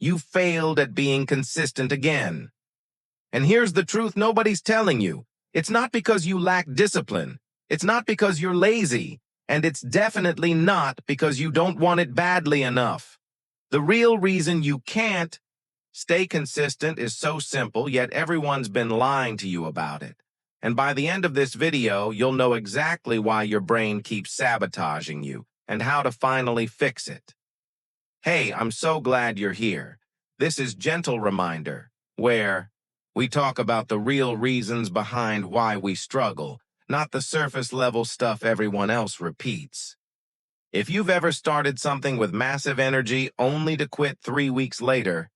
You failed at being consistent again. And here's the truth nobody's telling you. It's not because you lack discipline. It's not because you're lazy. And it's definitely not because you don't want it badly enough. The real reason you can't stay consistent is so simple, yet everyone's been lying to you about it. And by the end of this video, you'll know exactly why your brain keeps sabotaging you and how to finally fix it. Hey, I'm so glad you're here. This is Gentle Reminder, where we talk about the real reasons behind why we struggle, not the surface-level stuff everyone else repeats. If you've ever started something with massive energy only to quit 3 weeks later,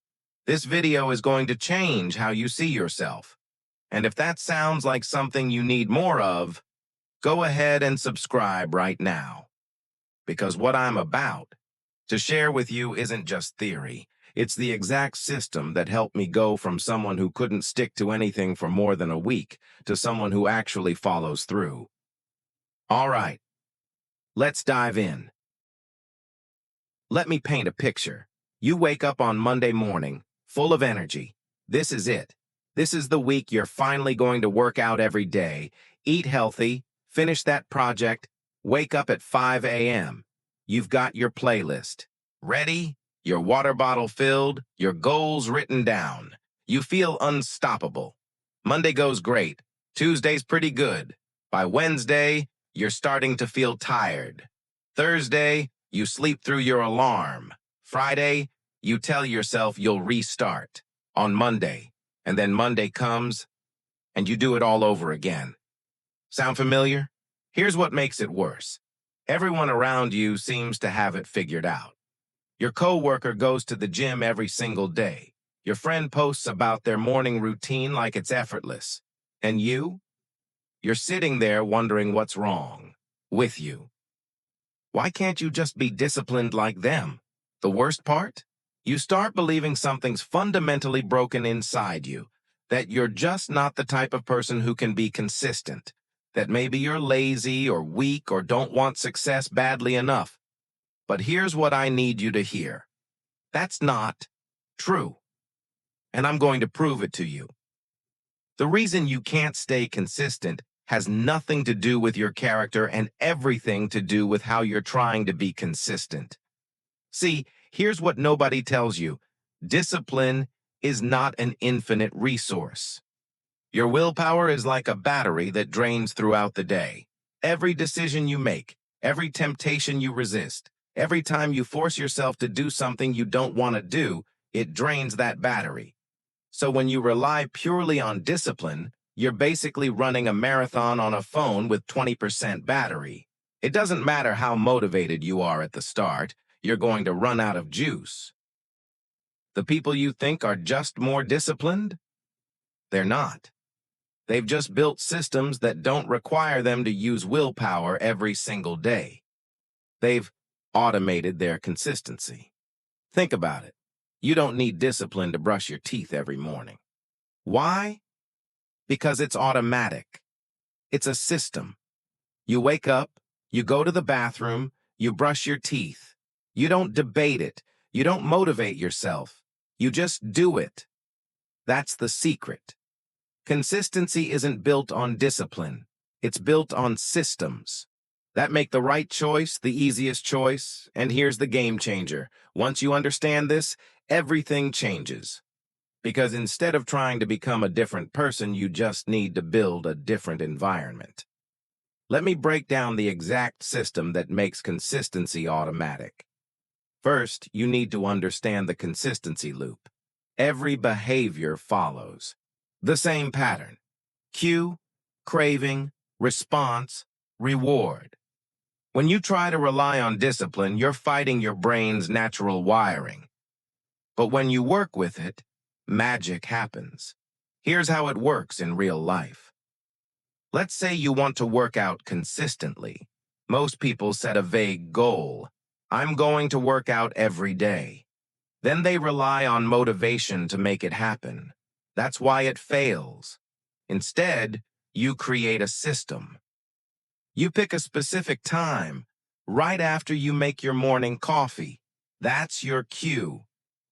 this video is going to change how you see yourself. And if that sounds like something you need more of, go ahead and subscribe right now. Because what I'm about to share with you isn't just theory. It's the exact system that helped me go from someone who couldn't stick to anything for more than a week to someone who actually follows through. All right, let's dive in. Let me paint a picture. You wake up on Monday morning, full of energy. This is it. This is the week you're finally going to work out every day, eat healthy, finish that project, wake up at 5 a.m. You've got your playlist ready, your water bottle filled, your goals written down. You feel unstoppable. Monday goes great. Tuesday's pretty good. By Wednesday, you're starting to feel tired. Thursday, you sleep through your alarm. Friday, you tell yourself you'll restart on Monday. And then Monday comes, and you do it all over again. Sound familiar? Here's what makes it worse. Everyone around you seems to have it figured out. Your coworker goes to the gym every single day. Your friend posts about their morning routine like it's effortless. And you're sitting there wondering what's wrong with you. Why can't you just be disciplined like them? The worst part? You start believing something's fundamentally broken inside you, that you're just not the type of person who can be consistent, that maybe you're lazy or weak or don't want success badly enough. But here's what I need you to hear. That's not true. And I'm going to prove it to you. The reason you can't stay consistent has nothing to do with your character and everything to do with how you're trying to be consistent. See, here's what nobody tells you. Discipline is not an infinite resource. Your willpower is like a battery that drains throughout the day. Every decision you make, every temptation you resist, every time you force yourself to do something you don't want to do, it drains that battery. So when you rely purely on discipline, you're basically running a marathon on a phone with 20% battery. It doesn't matter how motivated you are at the start, you're going to run out of juice. The people you think are just more disciplined? They're not. They've just built systems that don't require them to use willpower every single day. They've automated their consistency. Think about it. You don't need discipline to brush your teeth every morning. Why? Because it's automatic. It's a system. You wake up, you go to the bathroom, you brush your teeth. You don't debate it. You don't motivate yourself. You just do it. That's the secret. Consistency isn't built on discipline. It's built on systems. That make the right choice the easiest choice, and here's the game changer. Once you understand this, everything changes. Because instead of trying to become a different person, you just need to build a different environment. Let me break down the exact system that makes consistency automatic. First, you need to understand the consistency loop. Every behavior follows the same pattern: cue, craving, response, reward. When you try to rely on discipline, you're fighting your brain's natural wiring. But when you work with it, magic happens. Here's how it works in real life. Let's say you want to work out consistently. Most people set a vague goal. I'm going to work out every day. Then they rely on motivation to make it happen. That's why it fails. Instead, you create a system. You pick a specific time, right after you make your morning coffee. That's your cue.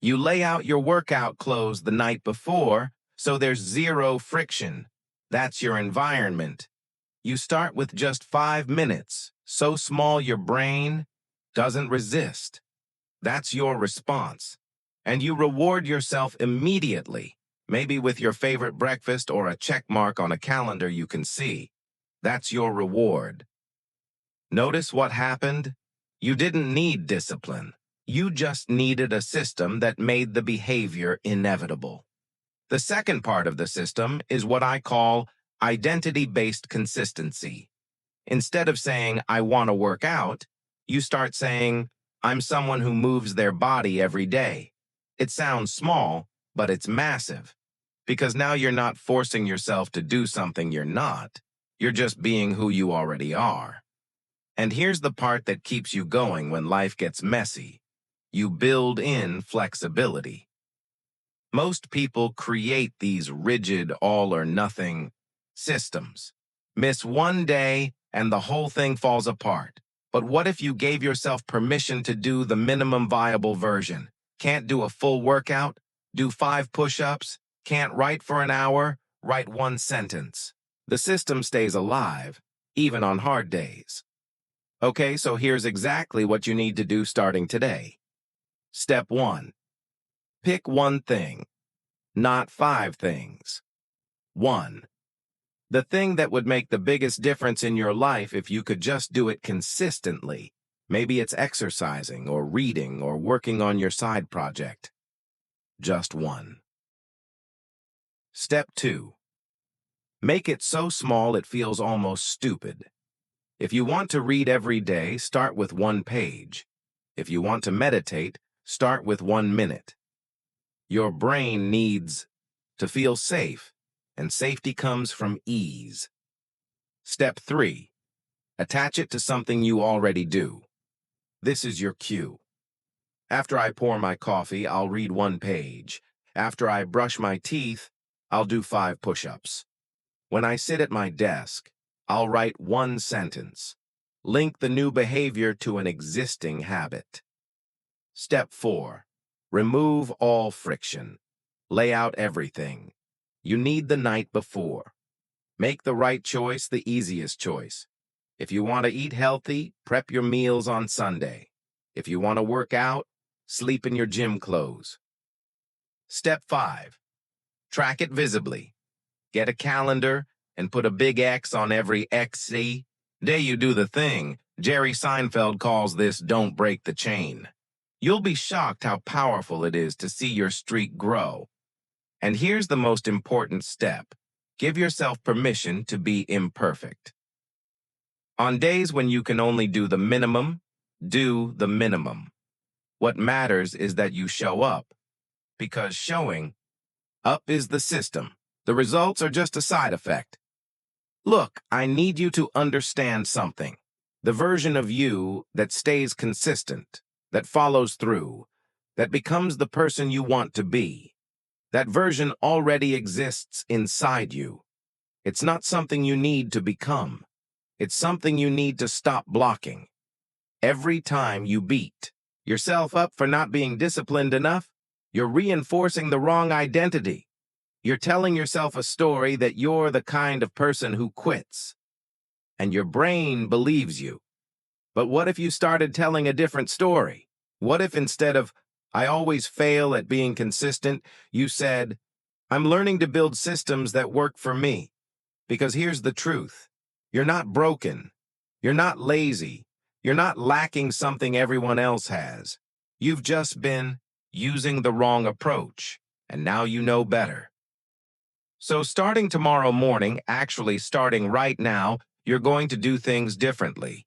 You lay out your workout clothes the night before, so there's zero friction. That's your environment. You start with just 5 minutes, so small your brain doesn't resist. That's your response. And you reward yourself immediately, maybe with your favorite breakfast or a check mark on a calendar you can see. That's your reward. Notice what happened? You didn't need discipline. You just needed a system that made the behavior inevitable. The second part of the system is what I call identity-based consistency. Instead of saying, I want to work out, you start saying, I'm someone who moves their body every day. It sounds small, but it's massive. Because now you're not forcing yourself to do something you're not. You're just being who you already are. And here's the part that keeps you going when life gets messy. You build in flexibility. Most people create these rigid all-or-nothing systems. Miss one day, and the whole thing falls apart. But what if you gave yourself permission to do the minimum viable version? Can't do a full workout? Do 5 push-ups? Can't write for an hour? Write 1 sentence. The system stays alive, even on hard days. Okay, so here's exactly what you need to do starting today. Step 1. Pick one thing, not 5 things. 1. The thing that would make the biggest difference in your life if you could just do it consistently. Maybe it's exercising or reading or working on your side project. Just 1. Step 2. Make it so small it feels almost stupid. If you want to read every day, start with 1 page. If you want to meditate, start with 1 minute. Your brain needs to feel safe, and safety comes from ease. Step 3. Attach it to something you already do. This is your cue. After I pour my coffee, I'll read 1 page. After I brush my teeth, I'll do 5 push-ups. When I sit at my desk, I'll write 1 sentence. Link the new behavior to an existing habit. Step 4. Remove all friction. Lay out everything. You need the night before. Make the right choice the easiest choice. If you want to eat healthy, prep your meals on Sunday. If you want to work out, sleep in your gym clothes. Step 5. Track it visibly. Get a calendar and put a big X on every XC. Day you do the thing. Jerry Seinfeld calls this "don't break the chain." You'll be shocked how powerful it is to see your streak grow. And here's the most important step. Give yourself permission to be imperfect. On days when you can only do the minimum, do the minimum. What matters is that you show up, because showing up is the system. The results are just a side effect. Look, I need you to understand something. The version of you that stays consistent, that follows through, that becomes the person you want to be, that version already exists inside you. It's not something you need to become. It's something you need to stop blocking. Every time you beat yourself up for not being disciplined enough, you're reinforcing the wrong identity. You're telling yourself a story that you're the kind of person who quits. And your brain believes you. But what if you started telling a different story? What if instead of, I always fail at being consistent, you said, I'm learning to build systems that work for me? Because here's the truth. You're not broken. You're not lazy. You're not lacking something everyone else has. You've just been using the wrong approach, and now you know better. So starting tomorrow morning, actually starting right now, you're going to do things differently.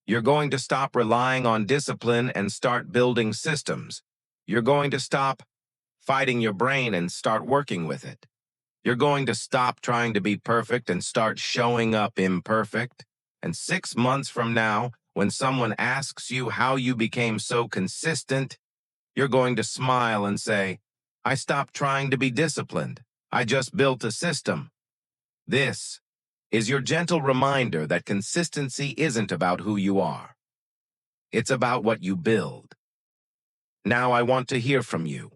You're going to stop relying on discipline and start building systems. You're going to stop fighting your brain and start working with it. You're going to stop trying to be perfect and start showing up imperfect. And 6 months from now, when someone asks you how you became so consistent, you're going to smile and say, I stopped trying to be disciplined. I just built a system. This is your gentle reminder that consistency isn't about who you are. It's about what you build. Now I want to hear from you.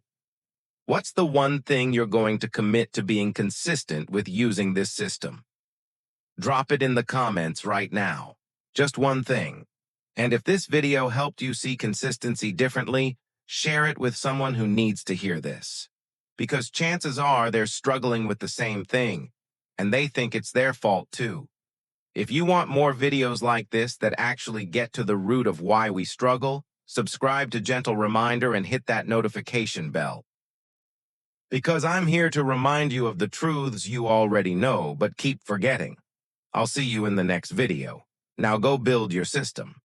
What's the one thing you're going to commit to being consistent with using this system? Drop it in the comments right now. Just one thing. And if this video helped you see consistency differently, share it with someone who needs to hear this. Because chances are they're struggling with the same thing, and they think it's their fault too. If you want more videos like this that actually get to the root of why we struggle, subscribe to Gentle Reminder and hit that notification bell. Because I'm here to remind you of the truths you already know but keep forgetting. I'll see you in the next video. Now go build your system.